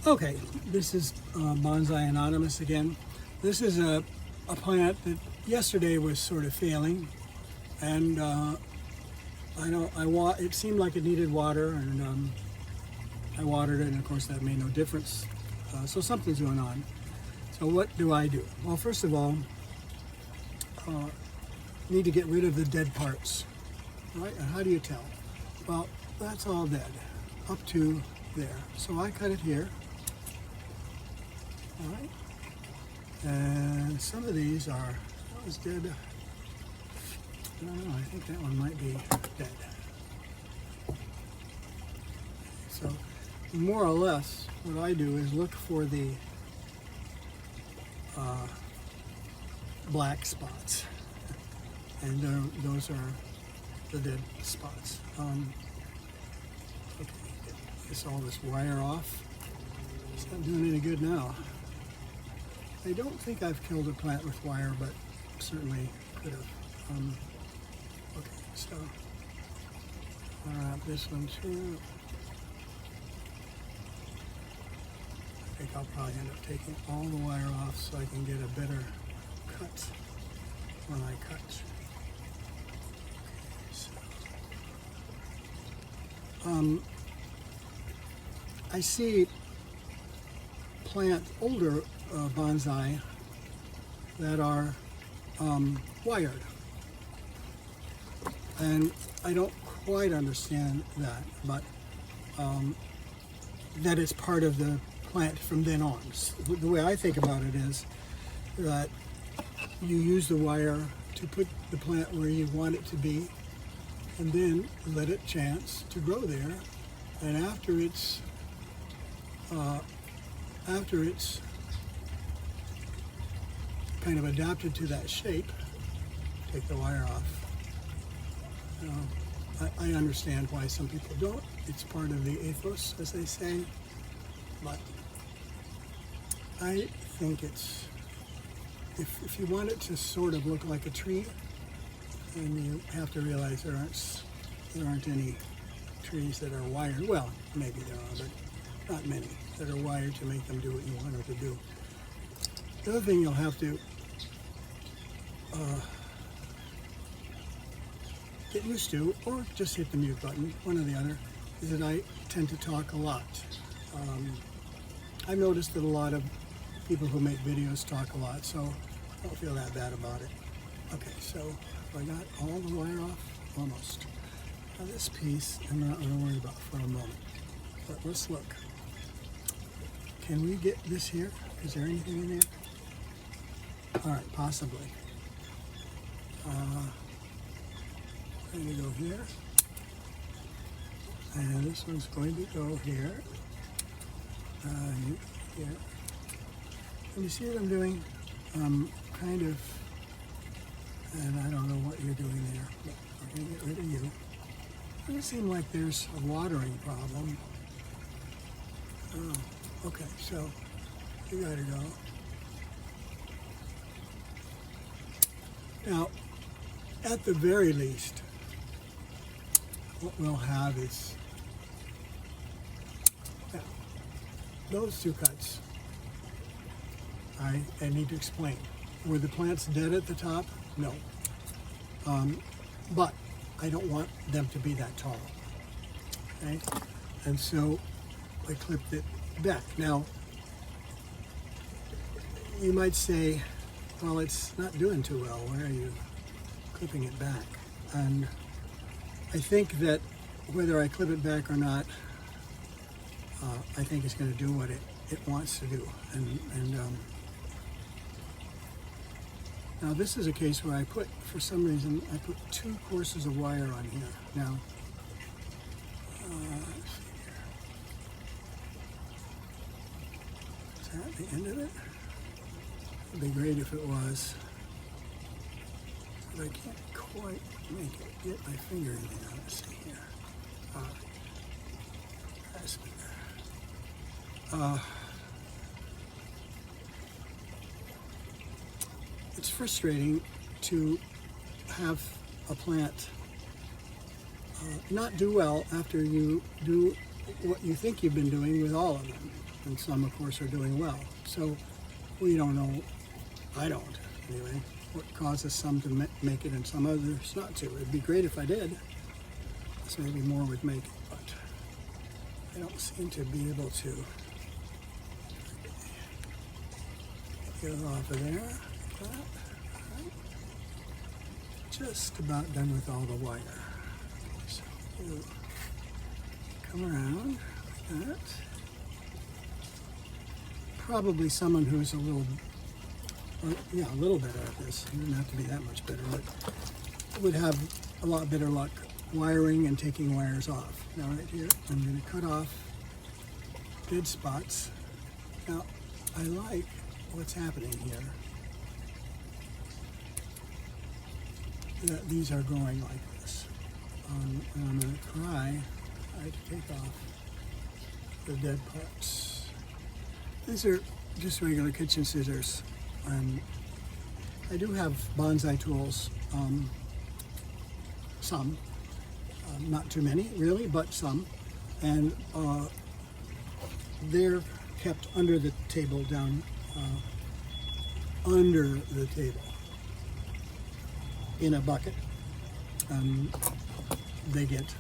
Okay, this is Bonsai Anonymous again. This is a plant that yesterday was sort of failing, and it seemed like it needed water, and I watered it, and of course that made no difference. So something's going on. So what do I do? Well, first of all, need to get rid of the dead parts, right? And how do you tell? Well, that's all dead, up to there. So I cut it here, all right? And some of these are, that was dead. I don't know, I think that one might be dead. So more or less, what I do is look for the black spots, and those are the dead spots. Okay, get all this wire off. It's not doing any good now. I don't think I've killed a plant with wire, but certainly could have. Okay, so I'll wrap this one too. I think I'll probably end up taking all the wire off so I can get a better cut when I cut. Okay, so, I see older bonsai that are wired, and I don't quite understand that, but that it's part of the plant from then on. The way I think about it is that you use the wire to put the plant where you want it to be, and then let it chance to grow there, and after it's kind of adapted to that shape, take the wire off. I understand why some people don't. It's part of the ethos, as they say, but I think it's, if you want it to sort of look like a tree, then you have to realize there aren't any trees that are wired. Well, maybe there are, but not many that are wired to make them do what you want them to do. The other thing you'll have to get used to, or just hit the mute button, one or the other, is that I tend to talk a lot. I've noticed that a lot of people who make videos talk a lot, so don't feel that bad about it. Okay, so I got all the wire off, almost. Now this piece I'm not going to worry about for a moment, but let's look. Can we get this here? Is there anything in there? All right, possibly. Going to go here, and this one's going to go here, here. And you see what I'm doing? Kind of, and I don't know what you're doing there, but we're going to get rid of you. It doesn't seem like there's a watering problem. Oh, okay, so you got to go. Now, at the very least, what we'll have is, now, those two cuts, I need to explain. Were the plants dead at the top? No. But I don't want them to be that tall, okay? And so I clipped it back. Now, you might say, well, it's not doing too well. Why are you clipping it back? And I think that whether I clip it back or not, I think it's going to do what it wants to do. And now this is a case where for some reason, I put 2 courses of wire on here. Now, let's see here. Is that the end of it? It'd be great if it was, but I can't quite make it get my finger in there. Let's see here. That's better. It's frustrating to have a plant not do well after you do what you think you've been doing with all of them. and some, of course, are doing well. So we don't know, I don't, anyway, what causes some to make it and some others not to. It'd be great if I did, so maybe more would make it, but I don't seem to be able to get it off of there. Like that. Right. Just about done with all the wire. Okay, so we'll come around like that. Probably someone who's a little better at this. It doesn't have to be that much better, but would have a lot better luck wiring and taking wires off. Now right here, I'm going to cut off dead spots. Now, I like what's happening here. That these are growing like this. And I'm going to try to take off the dead parts. These are just regular kitchen scissors. And I do have bonsai tools, some, not too many really, but some. And they're kept under the table, down under the table in a bucket. They get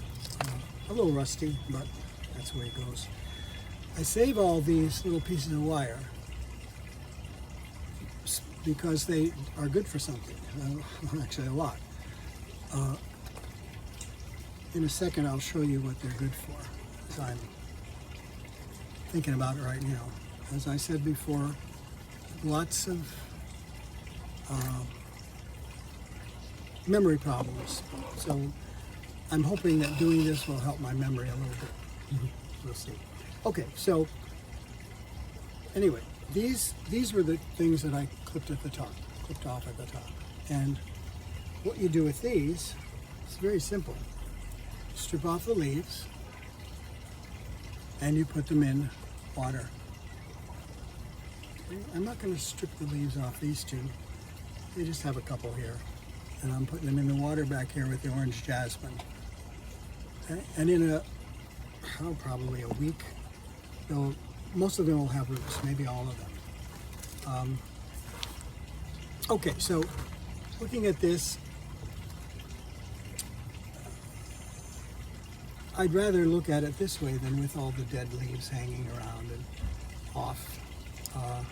a little rusty, but that's the way it goes. I save all these little pieces of wire because they are good for something, actually a lot. In a second I'll show you what they're good for, as I'm thinking about it right now. As I said before, lots of memory problems, so I'm hoping that doing this will help my memory a little bit. We'll see. Okay, so anyway, these were the things that I clipped off at the top. And what you do with these is very simple. Strip off the leaves and you put them in water. Okay, I'm not going to strip the leaves off these two. They just have a couple here. And I'm putting them in the water back here with the orange jasmine. Okay? And in probably a week, most of them will have roots, maybe all of them. Okay, so looking at this, I'd rather look at it this way than with all the dead leaves hanging around and off. Let's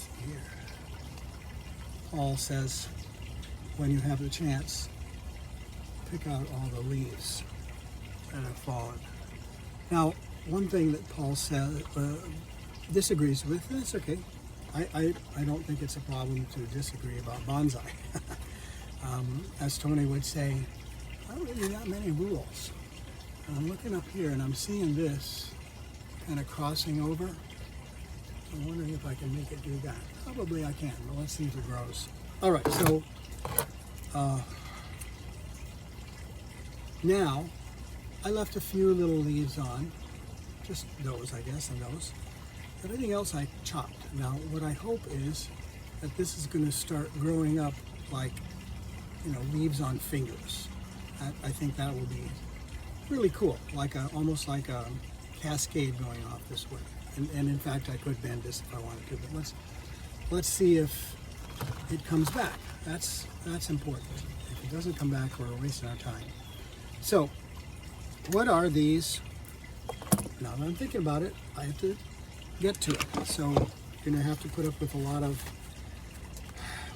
see here. Paul says, when you have the chance, pick out all the leaves that have fallen. Now, one thing that Paul says, disagrees with, that's okay. I don't think it's a problem to disagree about bonsai. As Tony would say, I don't really got many rules. And I'm looking up here and I'm seeing this kind of crossing over. I'm wondering if I can make it do that. Probably I can, but let's see if it grows. All right, so now I left a few little leaves on, just those, I guess, and those. Everything else I chopped. Now, what I hope is that this is going to start growing up like, leaves on fingers. I think that will be really cool, like almost like a cascade going off this way. And in fact, I could bend this if I wanted to, but let's see if it comes back. That's important. If it doesn't come back, we're wasting our time. So, what are these? Now that I'm thinking about it, I have to get to it. So, you're going to have to put up with a lot of,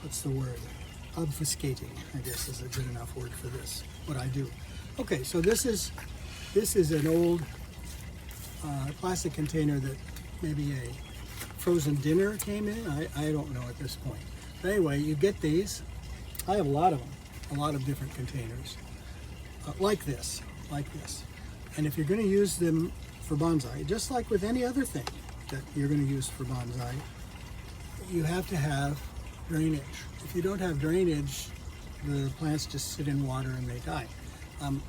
what's the word? Obfuscating, I guess, is a good enough word for this, what I do. Okay, so this is an old plastic container that maybe a frozen dinner came in. I don't know at this point. But anyway, you get these. I have a lot of them, a lot of different containers, like this. And if you're going to use them for bonsai, just like with any other thing that you're going to use for bonsai, you have to have drainage. If you don't have drainage, the plants just sit in water and they die. I'm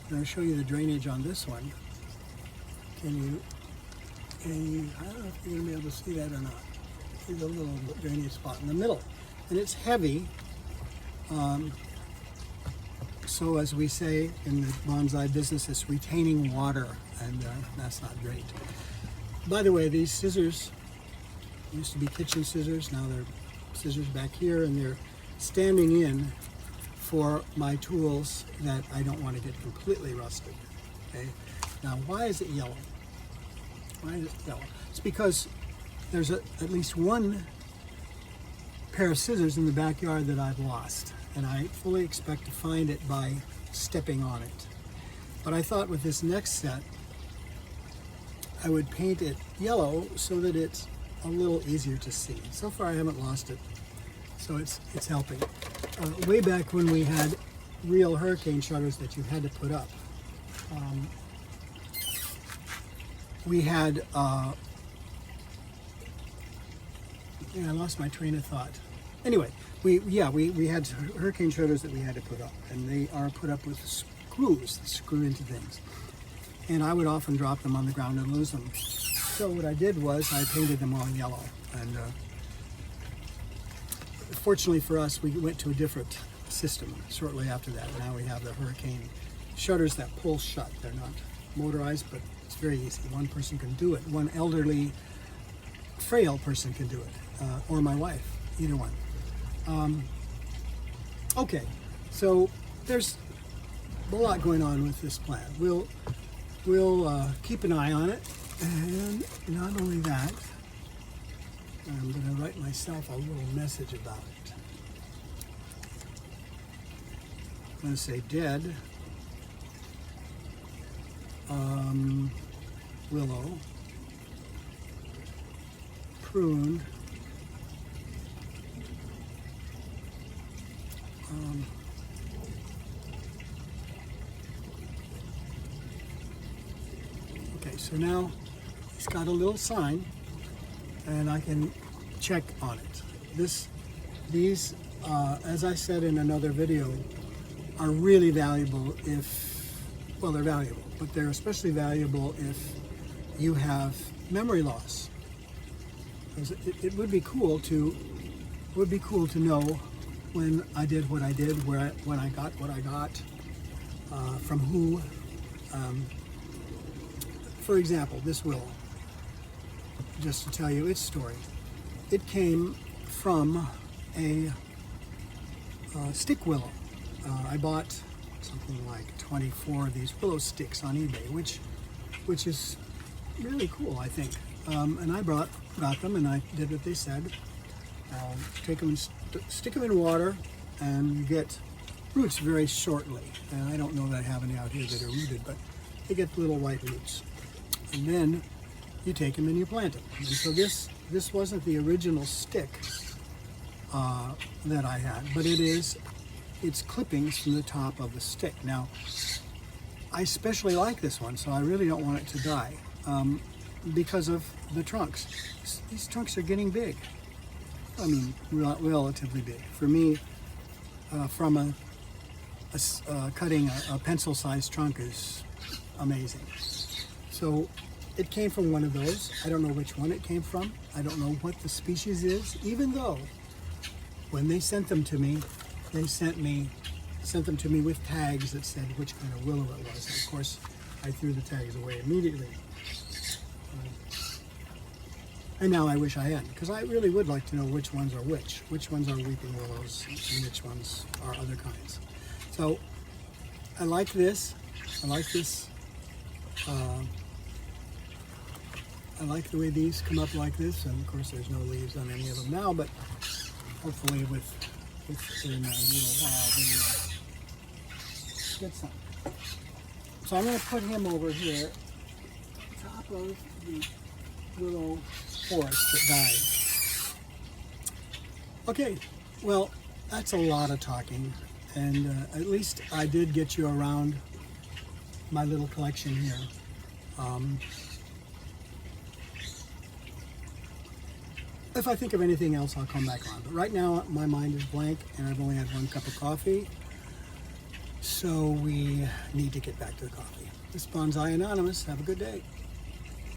going to show you the drainage on this one. Can you, I don't know if you're going to be able to see that or not. See the little drainage spot in the middle. And it's heavy. So as we say in the bonsai business, it's retaining water, and that's not great. By the way, these scissors used to be kitchen scissors. Now they're scissors back here, and they're standing in for my tools that I don't want to get completely rusted. Okay. Now, why is it yellow? Why is it yellow? It's because there's at least one pair of scissors in the backyard that I've lost, and I fully expect to find it by stepping on it. But I thought with this next set, I would paint it yellow so that it's a little easier to see. So far I haven't lost it, so it's helping. Way back when we had real hurricane shutters that you had to put up, we had, I lost my train of thought. Anyway, we had hurricane shutters that we had to put up, and they are put up with screws that screw into things. And I would often drop them on the ground and lose them. So what I did was I painted them all yellow. And fortunately for us, we went to a different system shortly after that. Now we have the hurricane shutters that pull shut. They're not motorized, but it's very easy. One person can do it. One elderly, frail person can do it, or my wife, either one. Okay, so there's a lot going on with this plan. We'll keep an eye on it, and not only that, I'm going to write myself a little message about it. I'm going to say dead willow, pruned, okay, so now it's got a little sign, and I can check on it. These, as I said in another video, are really valuable well, they're valuable, but they're especially valuable if you have memory loss. It would be cool to know when I did what I did, when I got what I got, from who. For example, this willow, just to tell you its story, it came from a stick willow. I bought something like 24 of these willow sticks on eBay, which is really cool, I think. And I got them, and I did what they said. Take them and stick them in water, and you get roots very shortly. And I don't know that I have any out here that are rooted, but they get little white roots. And then you take them and you plant them. And so this wasn't the original stick that I had, but it's clippings from the top of the stick. Now, I especially like this one, so I really don't want it to die because of the trunks. These trunks are getting big. I mean, relatively big. For me, from cutting a pencil-sized trunk is amazing. So it came from one of those. I don't know which one it came from. I don't know what the species is, even though when they sent them to me, they sent them to me with tags that said which kind of willow it was. And of course, I threw the tags away immediately. And now I wish I hadn't, because I really would like to know which ones are which ones are weeping willows, and which ones are other kinds. So I like this. I like this. I like the way these come up like this, and of course there's no leaves on any of them now, but hopefully within a little while they will get some. So I'm going to put him over here on top of the willow forest that died. Okay, well, that's a lot of talking, and at least I did get you around my little collection here. If I think of anything else, I'll come back on. But right now, my mind is blank, and I've only had one cup of coffee, so we need to get back to the coffee. This is Bonsai Anonymous. Have a good day.